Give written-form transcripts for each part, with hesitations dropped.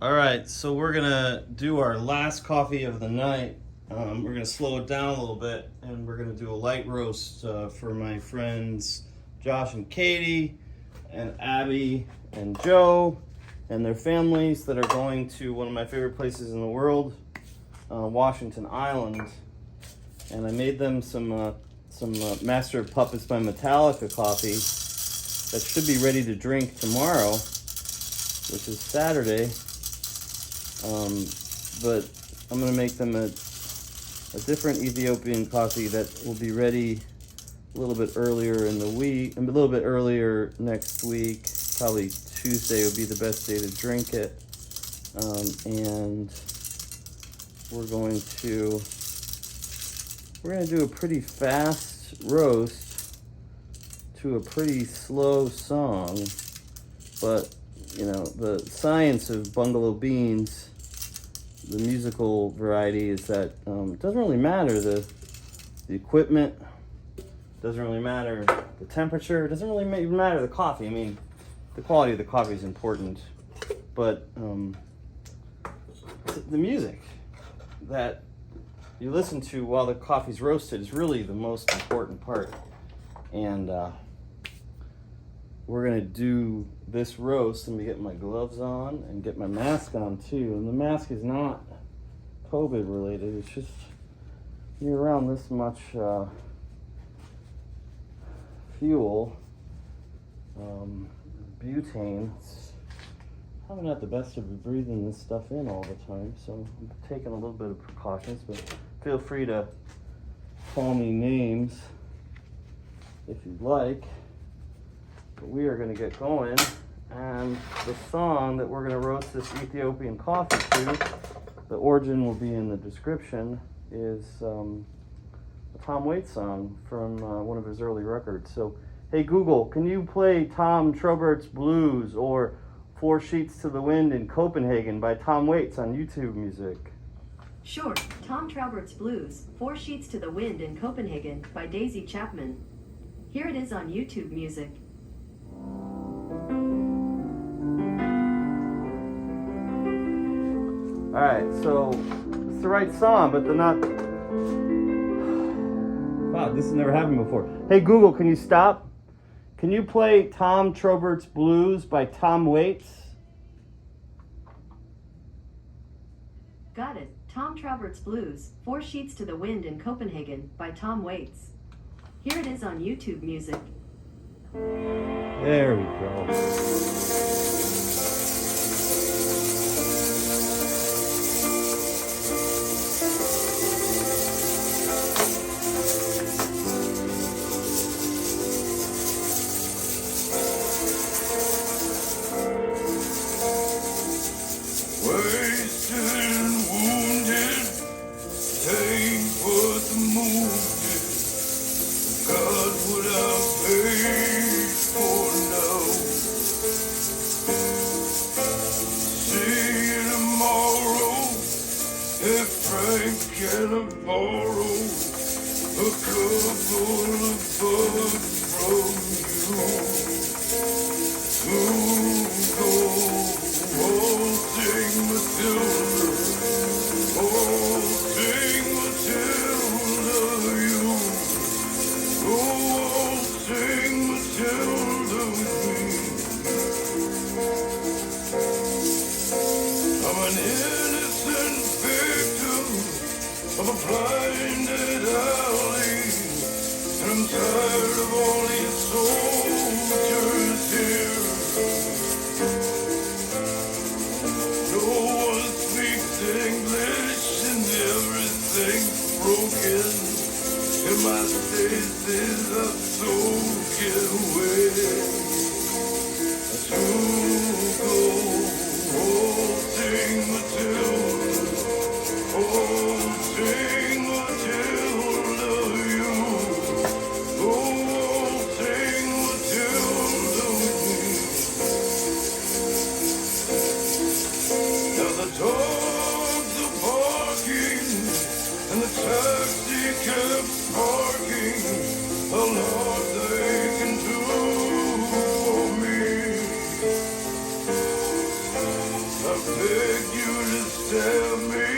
All right, so we're gonna do our last coffee of the night. We're gonna slow it down a little bit, and we're gonna do a light roast for my friends Josh and Katie, and Abby and Joe, and their families that are going to one of my favorite places in the world, Washington Island. And I made them some Master of Puppets by Metallica coffee that should be ready to drink tomorrow, which is Saturday. But I'm gonna make them a different Ethiopian coffee that will be ready a little bit earlier in the week, a little bit earlier next week. Probably Tuesday would be the best day to drink it. And we're gonna do a pretty fast roast to a pretty slow song, but you know, the science of Bungalow Beans, the musical variety, is that it doesn't really matter the equipment, doesn't really matter the temperature, it doesn't really even matter the coffee. I mean, the quality of the coffee is important, but the music that you listen to while the coffee's roasted is really the most important part. And we're gonna do this roast. Let me get my gloves on and get my mask on too. And the mask is not COVID related. It's just you're around this much fuel, butane. I'm not the best of breathing this stuff in all the time, so I'm taking a little bit of precautions. But feel free to call me names if you'd like. But we are going to get going, and the song that we're going to roast this Ethiopian coffee to, the origin will be in the description, is a Tom Waits song from one of his early records. So, hey Google, can you play Tom Traubert's Blues or 4 Sheets to the Wind in Copenhagen by Tom Waits on YouTube Music? Sure. Tom Traubert's Blues, 4 Sheets to the Wind in Copenhagen by Daisy Chapman. Here it is on YouTube Music. Alright, so it's the right song, but they're not... Wow, this has never happened before. Hey Google, can you stop? Can you play Tom Traubert's Blues by Tom Waits? Got it. Tom Traubert's Blues, 4 Sheets to the Wind in Copenhagen by Tom Waits. Here it is on YouTube Music. There we go. Can I borrow a couple of bucks from you to go waltzing Matilda, waltzing Matilda, you go waltzing Matilda with me. I'm an innocent victim of a blinded alley, and I'm tired of all these soldiers here. No one speaks English and everything's broken, and my stasis are soaking wet. To go waltzing Matilda, waltzing Matilda, you go waltzing Matilda with me. Now the dogs are barking and the taxi cab's parking. All they can do for me. I stabbed me.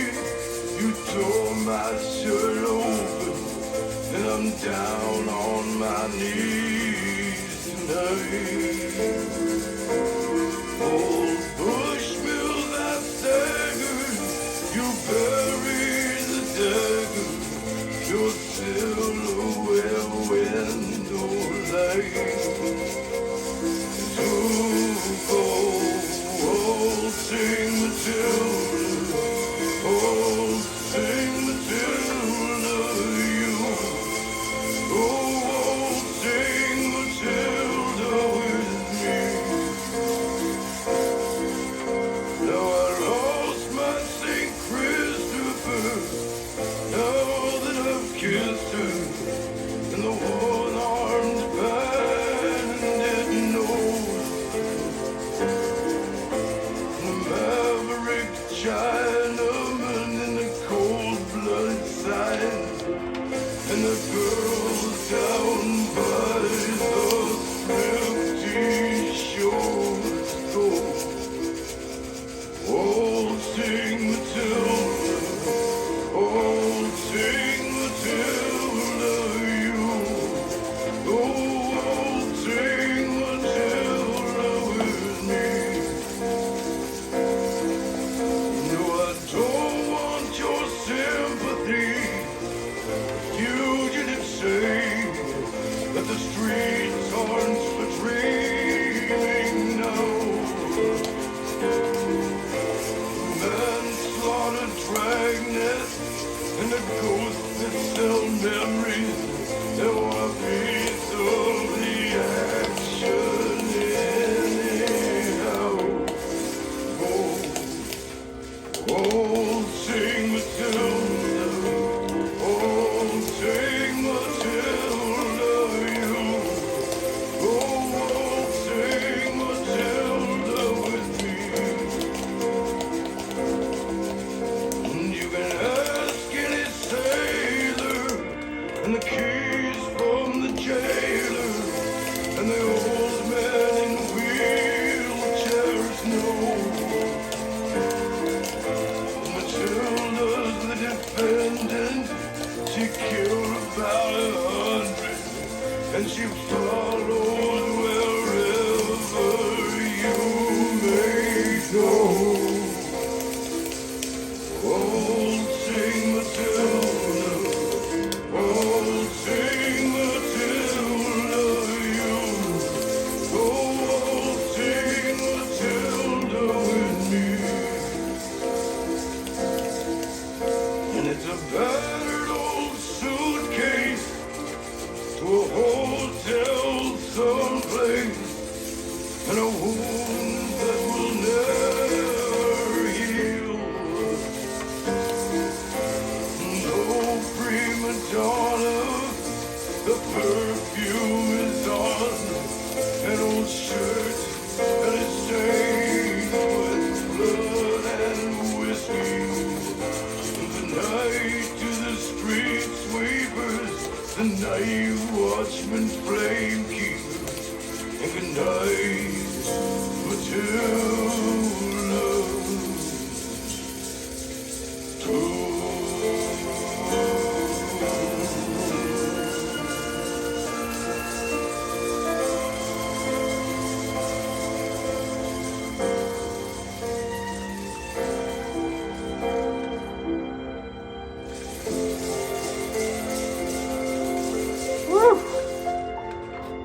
You tore my shirt open, and I'm down on my knees tonight. Old Bushmill that staggered, you buried the dagger, your silhouette window light. Sing Matilda, oh, sing Matilda, you. Oh, sing Matilda with me. Now I lost my St. Christopher, now that I've kissed her, and the one-armed bandit knows. Chinaman in the cold blood sign, and the girls down by the thrifty shore store. Oh, sing Matilda, oh, sing Matilda, you. Oh, sing Matilda with me. Don't want your sympathy, fugitive say that the streets aren't for dreaming now. Manslaughter, dragnet, and the ghosts that sell memories, they want a piece of the action anyhow. Oh, sing Matilda, oh, sing Matilda, you. Oh, sing Matilda with me. You can ask any sailor, and the keys from the jailer, and the old man in wheelchairs know. Matilda's the defendant, she killed about 100, and she followed wherever you may go. Oh, sing Matilda, oh, sing Matilda, you. Oh, sing Matilda with me. And it's a battered old suitcase to a hotel someplace, and a wound that will never heal. No prima donna, the perfume is on, an old shirt that is stained with blood and whiskey. Night to the street sweepers, the night watchmen, flame keepers, and good night, Matilda.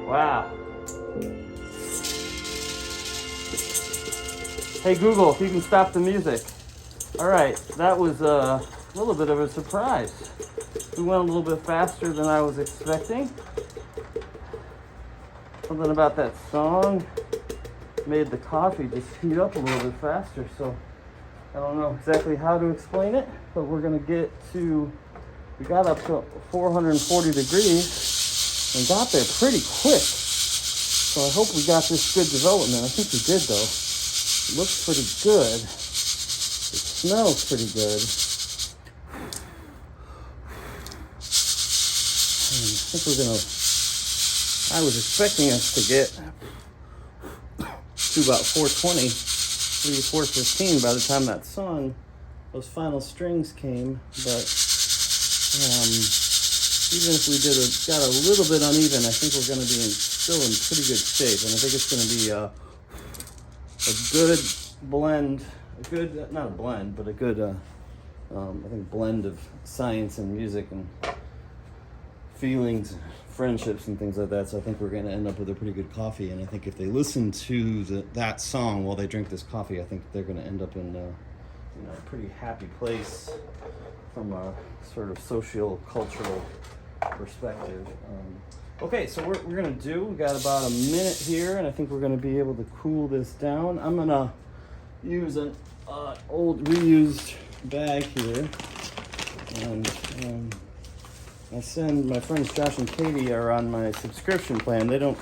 Wow. Hey Google, if you can stop the music. All right, that was a little bit of a surprise. We went a little bit faster than I was expecting. Something about that song made the coffee just heat up a little bit faster, so I don't know exactly how to explain it, but we're gonna get to, we got up to 440 degrees and got there pretty quick. So I hope we got this good development. I think we did though. It looks pretty good. It smells pretty good. I think we're gonna, I was expecting us to get to about 420, maybe 415 by the time that sun those final strings came, but even if we got a little bit uneven, I think we're going to be still in pretty good shape, and I think it's going to be a good blend, not a blend, but a good, I think, blend of science and music and feelings, friendships, and things like that. So I think we're going to end up with a pretty good coffee, and I think if they listen to that song while they drink this coffee, I think they're going to end up in a pretty happy place from a sort of socio-cultural perspective. Okay, so we got about a minute here, and I think we're going to be able to cool this down. I'm going to use an old reused bag here, and my friends Josh and Katie are on my subscription plan. They don't,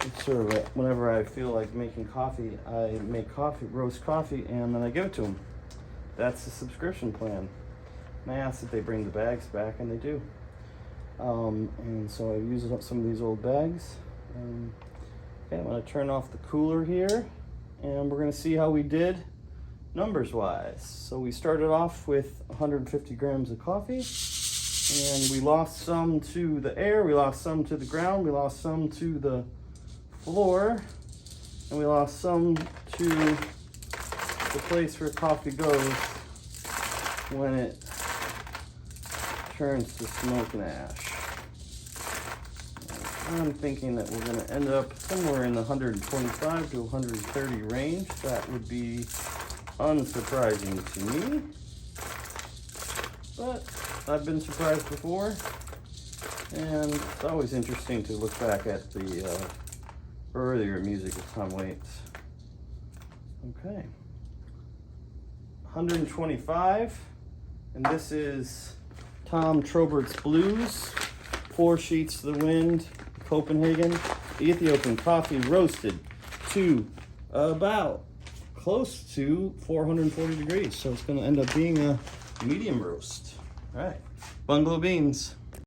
it's sort of whenever I feel like making coffee, I make roast coffee, and then I give it to them. That's the subscription plan. And I asked that they bring the bags back, and they do. And so I used up some of these old bags. Okay, I'm going to turn off the cooler here, and we're going to see how we did numbers-wise. So we started off with 150 grams of coffee, and we lost some to the air, we lost some to the ground, we lost some to the floor, and we lost some to the place where coffee goes when it turns to smoke and ash. I'm thinking that we're going to end up somewhere in the 125 to 130 range. That would be unsurprising to me, but I've been surprised before, and it's always interesting to look back at the earlier music of Tom Waits. Okay, 125, and this is Tom Traubert's Blues, 4 Sheets to the Wind, Copenhagen, Ethiopian coffee roasted to about close to 440 degrees. So it's going to end up being a medium roast. All right, Bungalow Beans.